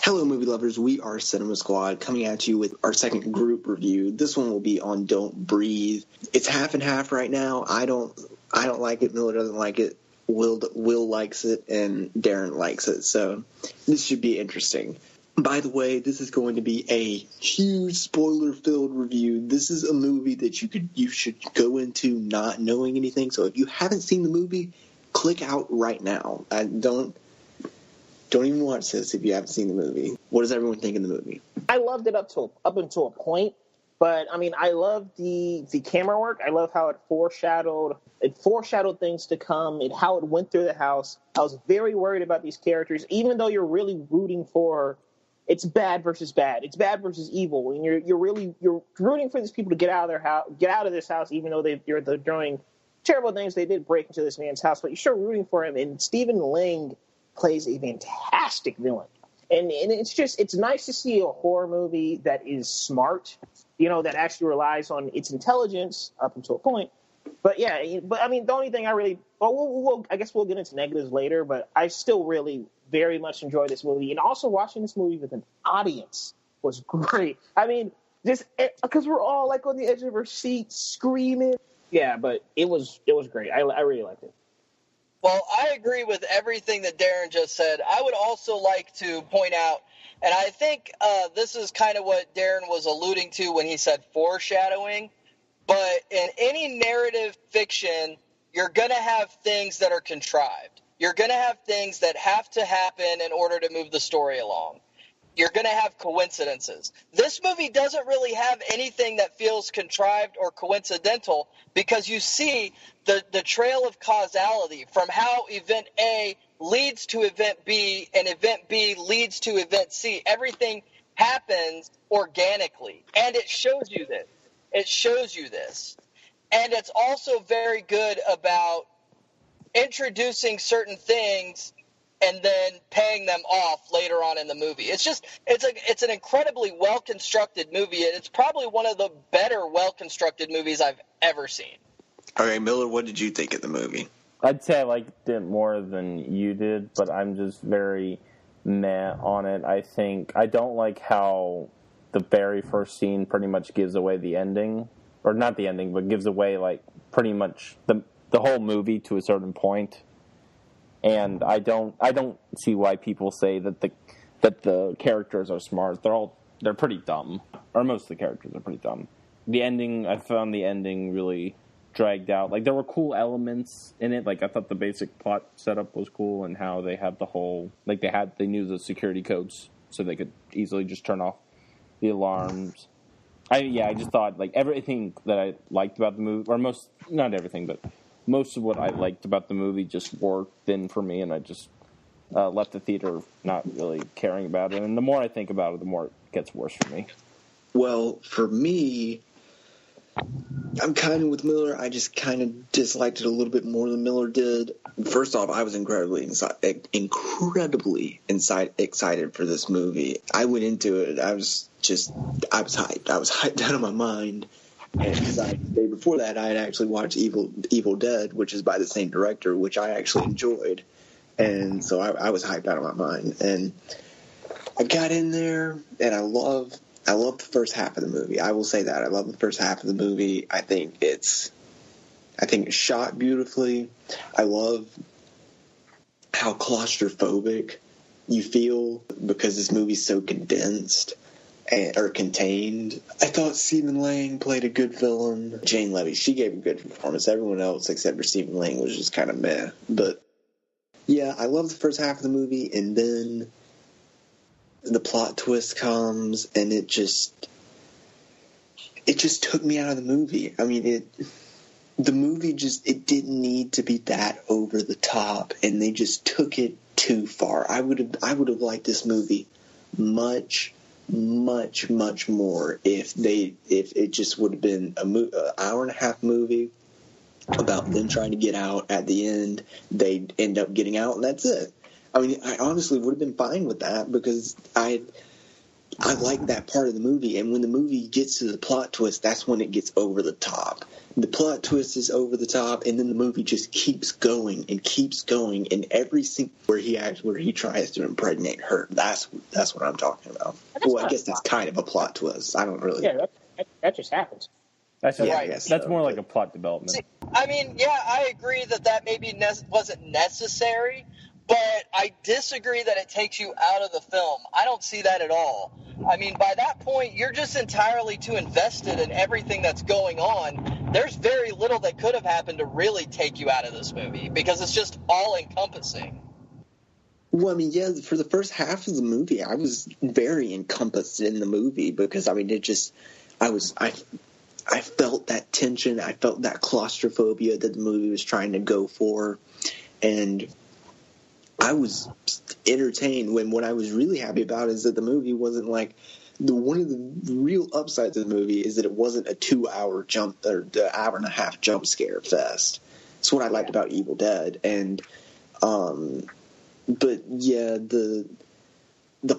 Hello, movie lovers. We are Cinema Squad coming at you with our second group review. This one will be on Don't Breathe. It's half and half right now. I don't like it. Miller doesn't like it. Will likes it, and Darren likes it. So this should be interesting. By the way, this is going to be a huge spoiler-filled review. This is a movie that you should go into not knowing anything. So if you haven't seen the movie, click out right now. Don't even watch this if you haven't seen the movie. What does everyone think of the movie? I loved it up until a point, but I mean, I love the camera work. I love how it foreshadowed things to come, and how it went through the house. I was very worried about these characters, even though you're really rooting for. It's bad versus bad. It's bad versus evil, and you're rooting for these people to get out of their house, get out of this house, even though they're doing terrible things. They did break into this man's house, but you're still rooting for him. And Stephen Lang plays a fantastic villain. And it's nice to see a horror movie that is smart, that actually relies on its intelligence up until a point. But yeah, I mean, the only thing I guess we'll get into negatives later, but I still really very much enjoy this movie. And also watching this movie with an audience was great. I mean, just because we're all like on the edge of our seats screaming. Yeah, but it was great. I really liked it. Well, I agree with everything that Darren just said. I would also like to point out, and I think this is kind of what Darren was alluding to when he said foreshadowing, but in any narrative fiction, you're going to have things that are contrived. You're going to have things that have to happen in order to move the story along. You're going to have coincidences. This movie doesn't really have anything that feels contrived or coincidental, because you see the trail of causality from how event A leads to event B and event B leads to event C. Everything happens organically, and it shows you this. It shows you this. And it's also very good about introducing certain things and then paying them off later on in the movie. It's an incredibly well-constructed movie, and it's probably one of the better well-constructed movies I've ever seen. All right, Miller, what did you think of the movie? I'd say I liked it more than you did, but I'm just very meh on it. I don't like how the very first scene pretty much gives away the ending, or not the ending, but gives away like pretty much the whole movie to a certain point. And I don't see why people say that the characters are smart. They're pretty dumb, or most of the characters are pretty dumb. I found the ending really dragged out. Like, there were cool elements in it. Like, I thought the basic plot setup was cool, and how they had the whole, like, they knew the security codes, so they could easily just turn off the alarms. I just thought, like, everything that I liked about the movie, or not everything, but most of what I liked about the movie just wore thin for me, and I just left the theater not really caring about it. And the more I think about it, the more it gets worse for me. Well, for me, I'm kind of with Miller. I just kind of disliked it a little bit more than Miller did. First off, I was incredibly excited for this movie. I went into it. I was hyped. I was hyped out of my mind. And the day before that, I had actually watched Evil Dead, which is by the same director, which I actually enjoyed. And so I was hyped out of my mind. And I got in there, and I love the first half of the movie. I will say that. I love the first half of the movie. I think it's shot beautifully. I love how claustrophobic you feel because this movie's so condensed. Or contained. I thought Stephen Lang played a good villain. Jane Levy, she gave a good performance. Everyone else except for Stephen Lang was just kind of meh. But yeah, I love the first half of the movie, and then the plot twist comes, and it just took me out of the movie. I mean, the movie it didn't need to be that over the top, and they just took it too far. I would have liked this movie much more if it just would have been an hour and a half movie about them trying to get out. At the end, they end up getting out, and that's it. I mean, I honestly would have been fine with that, because I like that part of the movie, and when the movie gets to the plot twist, that's when it gets over the top. The plot twist is over the top, and then the movie just keeps going, and every scene where he tries to impregnate her, that's what I'm talking about. Well, I guess that's kind of a plot twist. I don't really. Yeah, that just happens. That's Yeah, right. I guess That's so, more but- like a plot development. See, I mean, yeah, I agree that maybe wasn't necessary, but I disagree that it takes you out of the film. I don't see that at all. I mean, by that point, you're just entirely too invested in everything that's going on. There's very little that could have happened to really take you out of this movie because it's just all encompassing. Well, I mean, yeah, for the first half of the movie, I was very encompassed in the movie because, I mean, I felt that tension. I felt that claustrophobia that the movie was trying to go for. And I was entertained when what I was really happy about is that the movie wasn't like one of the real upsides of the movie is that it wasn't a 2-hour jump or the hour and a half jump scare fest. That's what I liked about Evil Dead. And, but yeah, the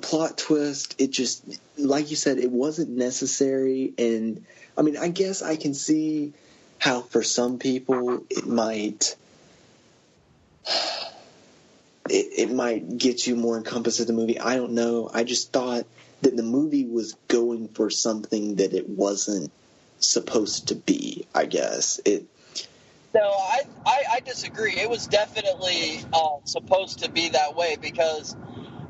plot twist, it just, like you said, it wasn't necessary. And I mean, I guess I can see how for some people it might get you more encompassed in the movie. I don't know. I just thought that the movie was going for something that it wasn't supposed to be, I guess. No, I disagree. It was definitely supposed to be that way because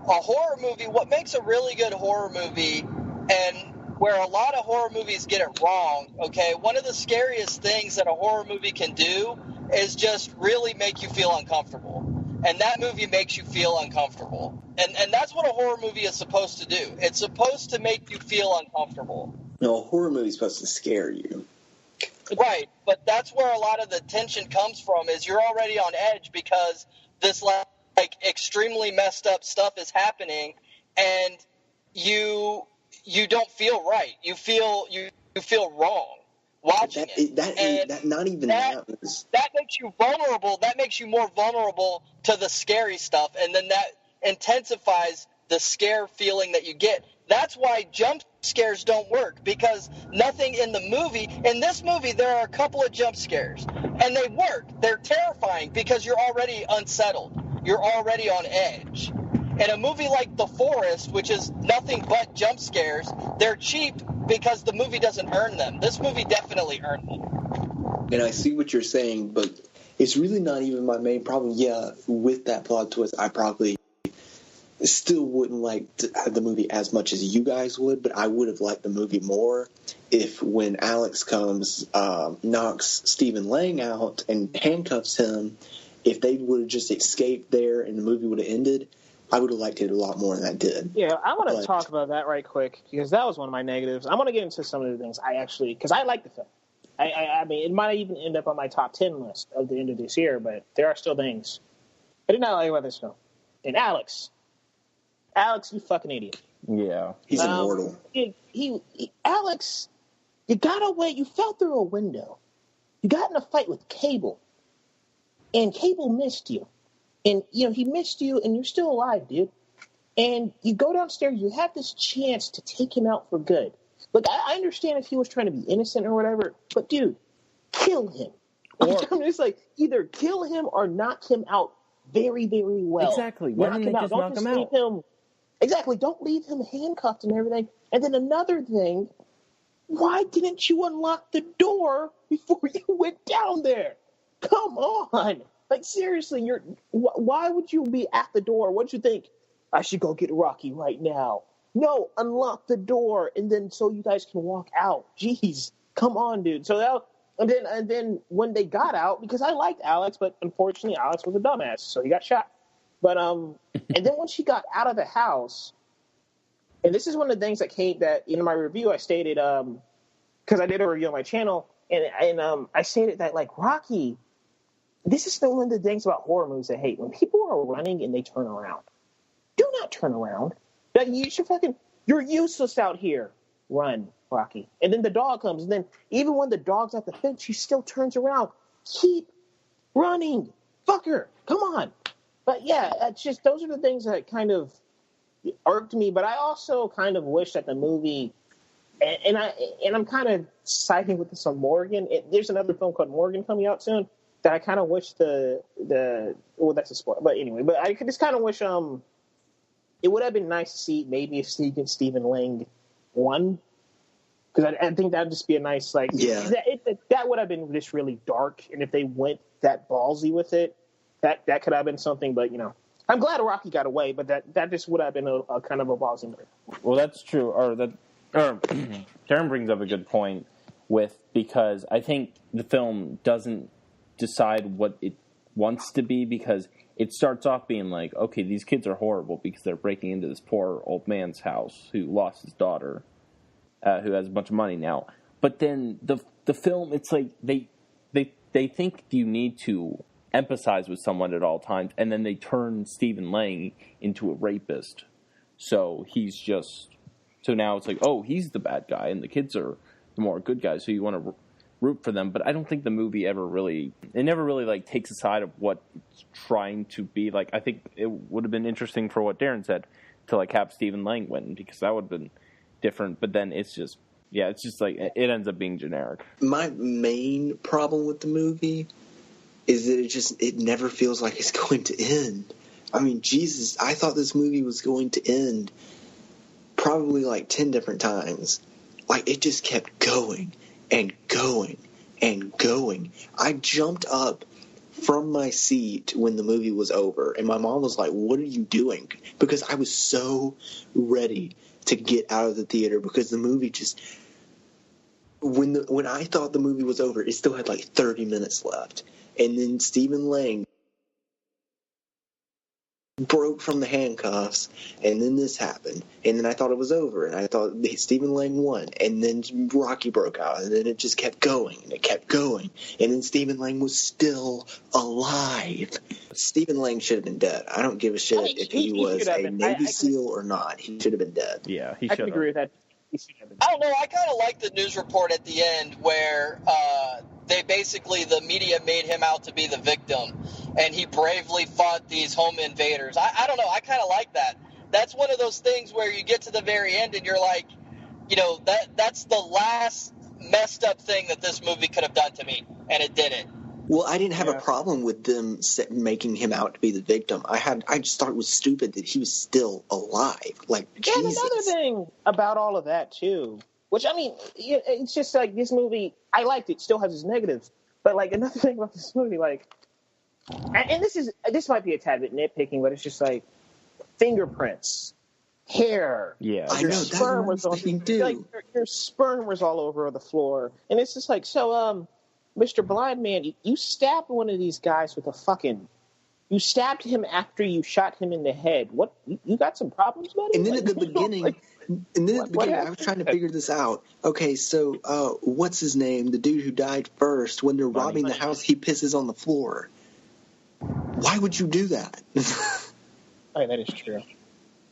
a horror movie, what makes a really good horror movie, and where a lot of horror movies get it wrong, okay, one of the scariest things that a horror movie can do is just really make you feel uncomfortable. And that movie makes you feel uncomfortable. And that's what a horror movie is supposed to do. It's supposed to make you feel uncomfortable. No, a horror movie is supposed to scare you. Right, but that's where a lot of the tension comes from is you're already on edge because this like extremely messed up stuff is happening and you don't feel right. You feel wrong watching it. That makes you vulnerable. That makes you more vulnerable to the scary stuff, and then that intensifies the scare feeling that you get. That's why jump scares don't work, because nothing in this movie, there are a couple of jump scares, and they work. They're terrifying because you're already unsettled. You're already on edge. In a movie like The Forest, which is nothing but jump scares, they're cheap because the movie doesn't earn them. This movie definitely earned them. And I see what you're saying, but it's really not even my main problem. Yeah, with that plot twist, I probably still wouldn't like the movie as much as you guys would, but I would have liked the movie more if when Alex comes, knocks Stephen Lang out and handcuffs him, if they would have just escaped there and the movie would have ended, I would have liked it a lot more than that did. Yeah, I want to talk about that right quick because that was one of my negatives. I want to get into some of the things because I like the film. I mean, it might even end up on my top 10 list of the end of this year, but there are still things I did not like about this film. And Alex, you fucking idiot. Yeah. He's immortal. Alex, you got away. You fell through a window. You got in a fight with Cable, and Cable missed you. And, he missed you, and you're still alive, dude. And you go downstairs, you have this chance to take him out for good. Look, I understand if he was trying to be innocent or whatever, but, dude, kill him. I'm just like, either kill him or knock him out very, very well. Exactly. Why didn't they just knock him out? Exactly. Don't leave him handcuffed and everything. And then another thing, why didn't you unlock the door before you went down there? Come on. Like, seriously, why would you be at the door? What'd you think? I should go get Rocky right now. No, unlock the door, and then so you guys can walk out. Jeez, come on, dude. So and then when they got out, because I liked Alex, but unfortunately Alex was a dumbass, so he got shot. But and then once she got out of the house, and this is one of the things that in my review I stated, because I did a review on my channel, and I stated that, like, Rocky. This is one of the things about horror movies I hate. When people are running and they turn around, do not turn around. Like, you're useless out here. Run, Rocky. And then the dog comes, and then even when the dog's at the fence, she still turns around. Keep running. Fucker, come on. But yeah, it's just, those are the things that kind of irked me, but I also kind of wish that the movie, and I'm kind of siding with this on Morgan. There's another film called Morgan coming out soon that I kind of wish that's a spoiler, but anyway, but I just kind of wish it would have been nice to see maybe if Stephen Lang won, because I think that'd just be a nice that would have been just really dark, and if they went that ballsy with it, that could have been something, but I'm glad Rocky got away, but that just would have been a kind of a ballsy move. Well, that's true. Darren brings up a good point because I think the film doesn't decide what it wants to be, because it starts off being like, okay, these kids are horrible because they're breaking into this poor old man's house who lost his daughter, who has a bunch of money now. But then the film, it's like they think you need to empathize with someone at all times, and then they turn Stephen Lang into a rapist. So now it's like, oh, he's the bad guy, and the kids are the more good guys, so you want to root for them. But I don't think the movie never really like takes a side of what it's trying to be. Like, I think it would have been interesting for what Darren said to like have Stephen Lang win, because that would have been different. But then it's just like it ends up being generic. My main problem with the movie is that it never feels like it's going to end. I mean, Jesus, I thought this movie was going to end probably like 10 different times. Like, it just kept going and going and going. I jumped up from my seat when the movie was over, and my mom was like, "What are you doing?" Because I was so ready to get out of the theater, because the movie just... When I thought the movie was over, it still had like 30 minutes left. And then Stephen Lang broke from the handcuffs, and then this happened, and then I thought it was over, and I thought Stephen Lang won, and then Rocky broke out, and then it just kept going, and it kept going, and then Stephen Lang was still alive. Stephen Lang should have been dead. I don't give a shit if he was a Navy SEAL or not. He should have been dead. Yeah, he I should can have. agree with that. I don't know. I kind of like the news report at the end where the media made him out to be the victim, and he bravely fought these home invaders. I don't know. I kind of like that. That's one of those things where you get to the very end and you're like, that's the last messed up thing that this movie could have done to me, and it didn't. Well, I didn't have a problem with them making him out to be the victim. I just thought it was stupid that he was still alive. Like, Jesus. And another thing about all of that, too, which, I mean, it's just like this movie, I liked it, still has its negatives. But, like, another thing about this movie, like, and this might be a tad bit nitpicking, but it's just like fingerprints, hair. Yeah. I know, sperm was all, like, your sperm was all over the floor. And it's just like, so, Mr. Blind Man, you stabbed one of these guys with you stabbed him after you shot him in the head. What, you got some problems, buddy? And then at the beginning, I was trying to figure this out. Okay, so what's his name? The dude who died first, when they're robbing the house, he pisses on the floor. Why would you do that? Oh, that is true.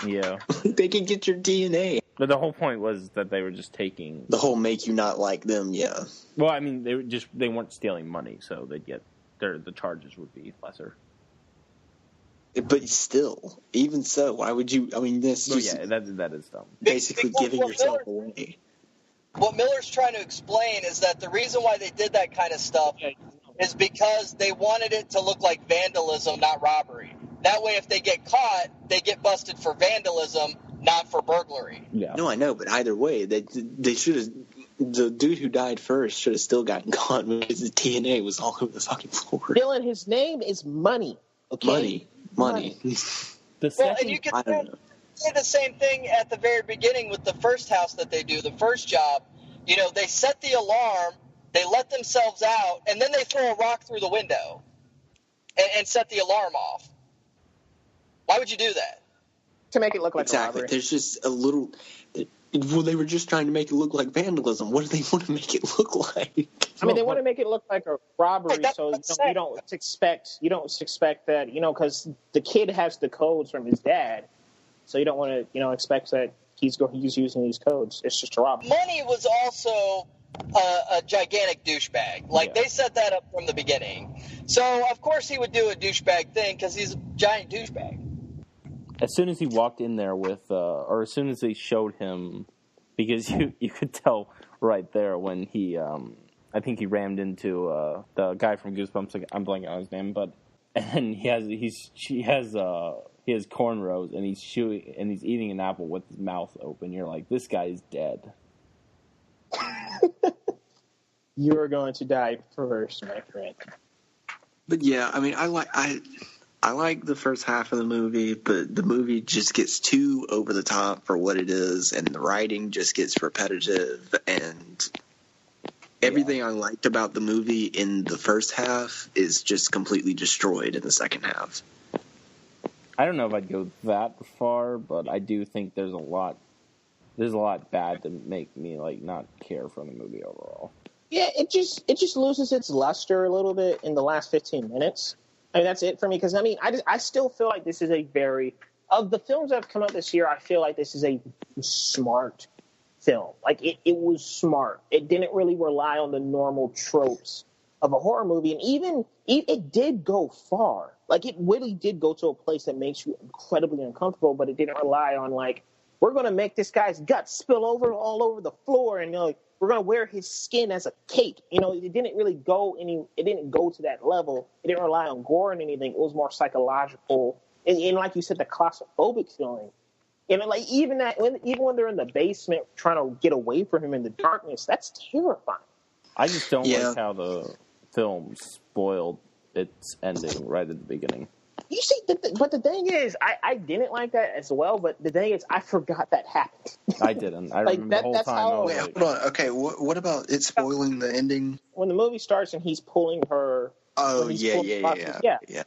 Yeah. They can get your DNA. But the whole point was that they were just taking the whole make you not like them, yeah. Well, I mean, they weren't stealing money, so they'd get the charges would be lesser. But still, even so, why would you? I mean, this just that is dumb. Basically giving yourself away. What Miller's trying to explain is that the reason why they did that kind of stuff is because they wanted it to look like vandalism, not robbery. That way, if they get caught, they get busted for vandalism, not for burglary. Yeah. No, I know, but either way, they should have. The dude who died first should have still gotten caught because his DNA was all over the fucking floor. Dylan, his name is Money. Okay? Money. And you can say the same thing at the very beginning with the first house that they do, the first job. They set the alarm, they let themselves out, and then they throw a rock through the window and set the alarm off. Why would you do that? To make it look like exactly. a robbery. There's just a little... Well, they were just trying to make it look like vandalism. What do they want to make it look like? I mean, they want to make it look like a robbery, so you don't expect that, because the kid has the codes from his dad, so you don't want to, expect that he's using these codes. It's just a robbery. Money was also a gigantic douchebag. They set that up from the beginning. So, of course, he would do a douchebag thing because he's a giant douchebag. as soon as he walked in there with, or as soon as they showed him, because you could tell right there when he, I think he rammed into the guy from Goosebumps. I'm blanking on his name, but and he has cornrows and he's eating an apple with his mouth open. You're like, this guy's dead. You're going to die first, my friend. But yeah, I mean, I like the first half of the movie, but the movie just gets too over the top for what it is, and the writing just gets repetitive, and everything I liked about the movie in the first half is just completely destroyed in the second half. I don't know if I'd go that far, but I do think there's a lot bad to make me like not care for the movie overall. Yeah, it just loses its luster a little bit in the last 15 minutes. I mean, that's it for me, because I mean, I still feel like this is a very, of the films that have come out this year, I feel like this is a smart film. Like, it was smart. It didn't really rely on the normal tropes of a horror movie, and even it did go far. Like, it really did go to a place that makes you incredibly uncomfortable, but it didn't rely on, like, we're going to make this guy's guts spill over all over the floor, and we're going to wear his skin as a cake. It didn't really go it didn't go to that level. It didn't rely on gore and anything. It was more psychological. And like you said, the claustrophobic feeling. And like even when they're in the basement trying to get away from him in the darkness, that's terrifying. I just don't like how the film spoiled its ending right at the beginning. You see, but the thing is, I didn't like that as well. But the thing is, I forgot that happened. I didn't. I remember the whole time. Wait, hold on. Okay, what about it spoiling the ending? When the movie starts and he's pulling her. Oh, yeah. Did you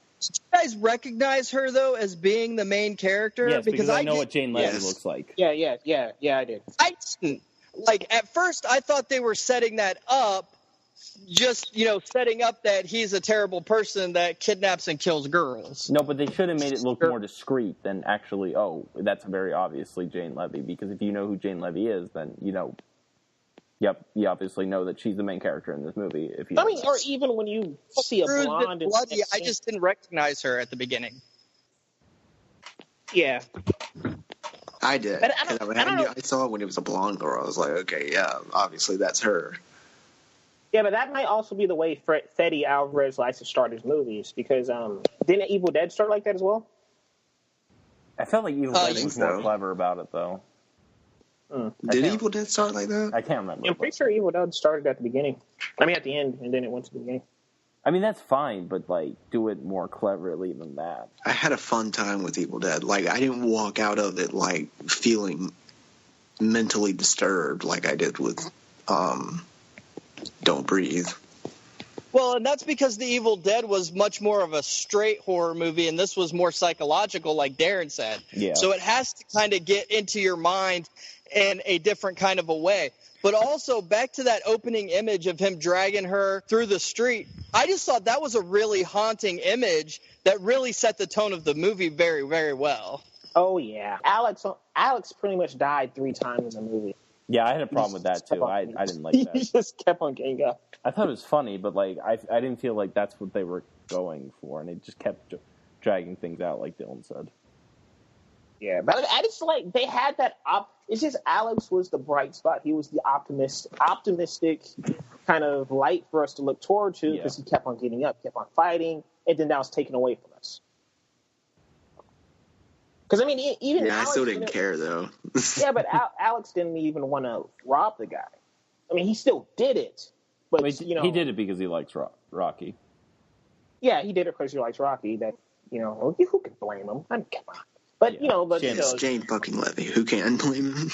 guys recognize her, though, as being the main character? Yes, because I know what Jane Levy looks like. Yeah, I did. I didn't. Like, at first, I thought they were setting that up, just, setting up that he's a terrible person that kidnaps and kills girls. No, but they should have made it look more discreet than actually, that's very obviously Jane Levy, because if you know who Jane Levy is, then, you obviously know that she's the main character in this movie. Or even when you see a blonde and bloody, I just didn't recognize her at the beginning. Yeah. I did. But I saw it when it was a blonde girl. I was like, okay, yeah, obviously that's her. Yeah, but that might also be the way Fede Alvarez likes to start his movies, because didn't Evil Dead start like that as well? I felt like Evil Dead was more clever about it, though. Did Evil Dead start like that? I can't remember. I'm pretty sure Evil Dead started at the beginning. I mean, at the end, and then it went to the beginning. I mean, that's fine, but, do it more cleverly than that. I had a fun time with Evil Dead. Like, I didn't walk out of it, feeling mentally disturbed like I did with Don't Breathe. Well, and that's because The Evil Dead was much more of a straight horror movie, and this was more psychological, like Darren said. Yeah. So it has to kind of get into your mind in a different kind of a way. But also, back to that opening image of him dragging her through the street, I just thought that was a really haunting image that really set the tone of the movie very, very well. Oh, yeah. Alex pretty much died 3 times in the movie. Yeah, I had a problem with that, too. I didn't like that. He just kept on getting up. I thought it was funny, but, I didn't feel like that's what they were going for, and it just kept dragging things out, like Dylan said. Yeah, but I just they had that it's just Alex was the bright spot. He was the optimistic kind of light for us to look toward to, because he kept on getting up, kept on fighting, and then that was taken away from us. Because, I mean, even Alex I still didn't care, though. Yeah, but Alex didn't even want to rob the guy. I mean, he still did it. But, he did it because he likes Rocky. Yeah, he did it because he likes Rocky. That, who can blame him? I mean, come on. But, It's Jane fucking Levy. Who can blame him?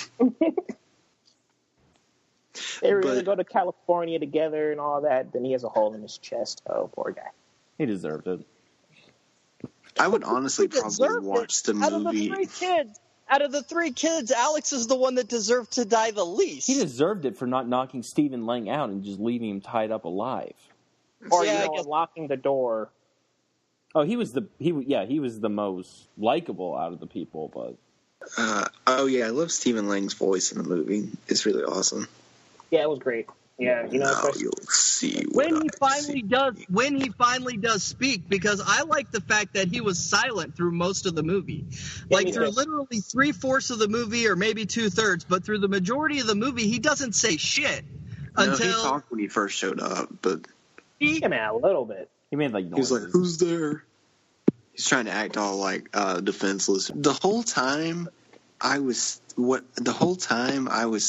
They were going to go to California together and all that. Then he has a hole in his chest. Oh, poor guy. He deserved it. I would honestly probably watch the movie. Out of the three kids, Alex is the one that deserved to die the least. He deserved it for not knocking Stephen Lang out and just leaving him tied up alive. Or, locking the door. Oh, he was the most likable out of the people, but. I love Stephen Lang's voice in the movie. It's really awesome. Yeah, it was great. Yeah, you know, Now especially you'll see what when he I finally see. does speak, because I like the fact that he was silent through most of the movie, like me through too. literally 3/4 of the movie, or maybe 2/3, but through the majority of the movie he doesn't say shit No, he until talked when he first showed up, but Yeah, man, a little bit. He made like he was noises. like, "Who's there?" He's trying to act all like defenseless. The whole time, I was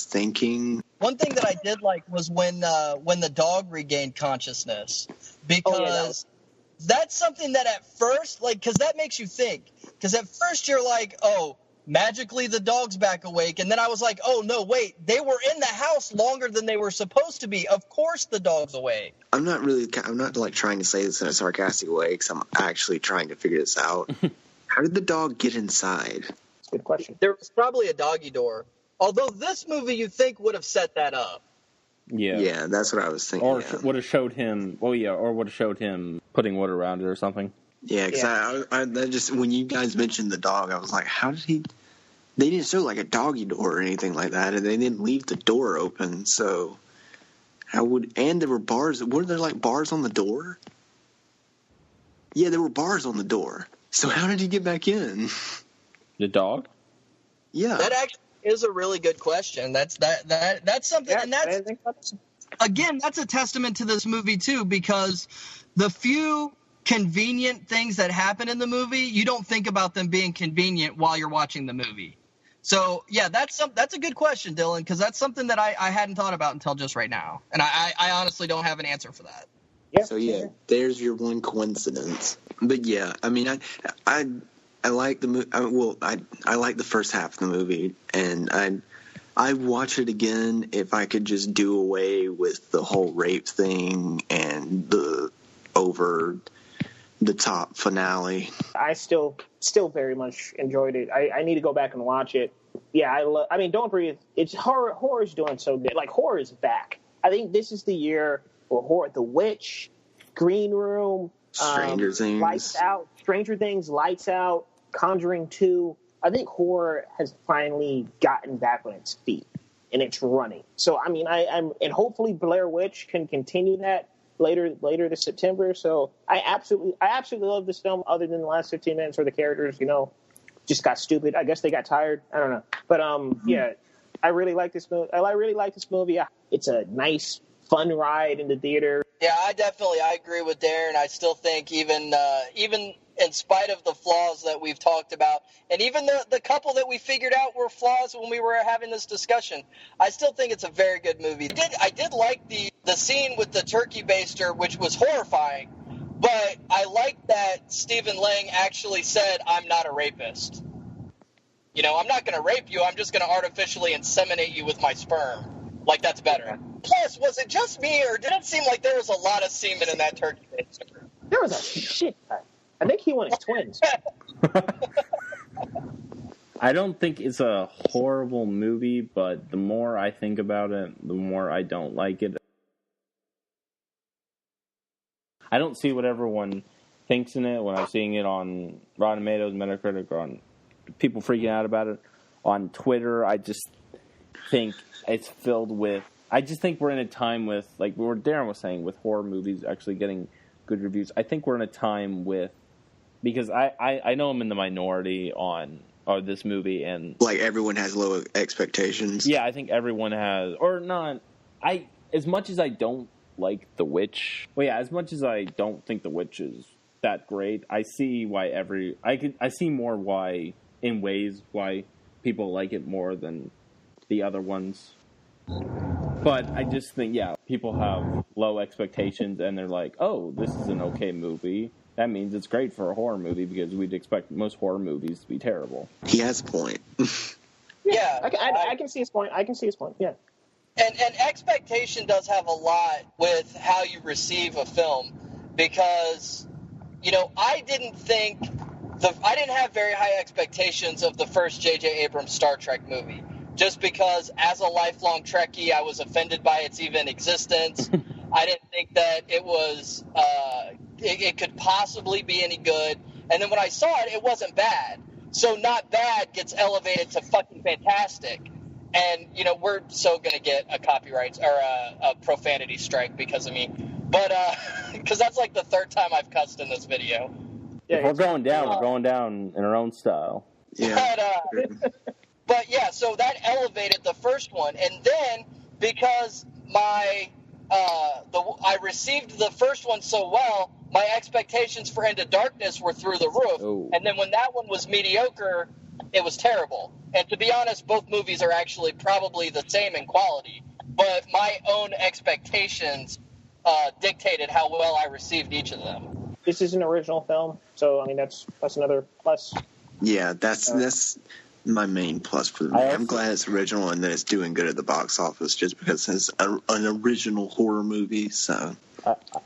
thinking. One thing that I did like was when the dog regained consciousness, because that's something that at first, like, because that makes you think. Because at first you're like, oh, magically the dog's back awake, and then I was like, oh no, wait, they were in the house longer than they were supposed to be. Of course the dog's awake. I'm not like trying to say this in a sarcastic way because I'm actually trying to figure this out. How did the dog get inside? That's a good question. There was probably a doggy door. Although this movie you think would have set that up. Yeah, that's what I was thinking. Or yeah. would have showed him. Oh yeah, or would have showed him putting wood around it or something. Yeah, because I that just when you guys mentioned the dog, I was like, how did he? They didn't show like a doggy door or anything like that, and they didn't leave the door open. So how would? And there were bars. Were there like bars on the door? Yeah, there were bars on the door. So how did he get back in? The dog? Yeah, That actually is a really good question. That's something, and I that's didn't think about that. again, that's a testament to this movie too, because the few convenient things that happen in the movie, you don't think about them being convenient while you're watching the movie. So yeah, that's a good question, Dylan, because that's something that I hadn't thought about until just right now, and I honestly don't have an answer for that. Yeah. So yeah, there's your one coincidence. But yeah, I mean, I like the movie. I like the first half of the movie, and I watch it again if I could just do away with the whole rape thing and the over the top finale. I still very much enjoyed it. I need to go back and watch it. Yeah, I mean, Don't Breathe. It's horror's doing so good. Like, horror is back. I think this is the year for horror. The Witch, Green Room, Stranger Things, Lights Out, Stranger Things, Lights Out, Conjuring 2. I think horror has finally gotten back on its feet and it's running. So I mean, and hopefully Blair Witch can continue that later this September. So I absolutely love this film. Other than the last 15 minutes where the characters, just got stupid. I guess they got tired. I don't know. But yeah, I really like this movie. I really like this movie. It's a nice, fun ride in the theater. Yeah, I agree with Darren. I still think even in spite of the flaws that we've talked about, and even the couple that we figured out were flaws when we were having this discussion, I still think it's a very good movie. I did like the scene with the turkey baster, which was horrifying, but I like that Stephen Lang actually said, I'm not a rapist. I'm not going to rape you, I'm just going to artificially inseminate you with my sperm. Like, that's better. Plus, was it just me, or did it seem like there was a lot of semen in that turkey baster? There was a shit ton. I think he wanted twins. I don't think it's a horrible movie, but the more I think about it, the more I don't like it. I don't see what everyone thinks in it when I'm seeing it on Rotten Tomatoes, Metacritic, or on people freaking out about it on Twitter. I just think it's filled with... I just think we're in a time with, like what Darren was saying, with horror movies actually getting good reviews. I think we're in a time with... Because I know I'm in the minority on this movie, and like everyone has low expectations. Yeah, I think everyone has, or not. As much as I don't like The Witch. Well, yeah, as much as I don't think The Witch is that great, I see why I see more why people like it more than the other ones. But I just think, yeah, people have low expectations, and they're like, oh, this is an okay movie. That means it's great for a horror movie because we'd expect most horror movies to be terrible. He has a point. Yeah. I can see his point. Yeah. And expectation does have a lot with how you receive a film, because, I didn't have very high expectations of the first J.J. Abrams Star Trek movie, just because as a lifelong Trekkie, I was offended by its even existence. I didn't think that it was, it could possibly be any good. And then when I saw it, it wasn't bad. So not bad gets elevated to fucking fantastic. And, we're so going to get a copyright or a profanity strike because of me. But, because that's like the third time I've cussed in this video. Yeah, If we're going down in our own style. Yeah. But yeah, so that elevated the first one. And then, because I received the first one so well, my expectations for Into Darkness were through the roof. Oh. And then when that one was mediocre, it was terrible. And to be honest, both movies are actually probably the same in quality. But my own expectations dictated how well I received each of them. This is an original film, so I mean that's another plus. Yeah, that's my main plus for the movie. I'm glad it's original and that it's doing good at the box office just because it's an original horror movie. So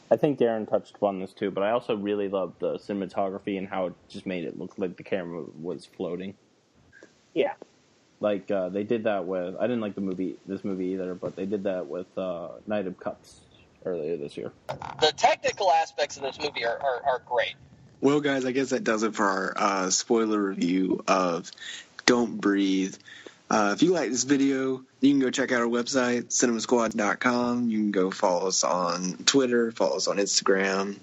I think Darren touched upon this too, but I also really loved the cinematography and how it just made it look like the camera was floating. Yeah. Like they did that with, I didn't like this movie either, but they did that with Knight of Cups earlier this year. The technical aspects of this movie are great. Well, guys, I guess that does it for our spoiler review of Don't Breathe. If you like this video, you can go check out our website, cinemasquad.com. You can go follow us on Twitter, follow us on Instagram,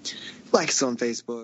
like us on Facebook.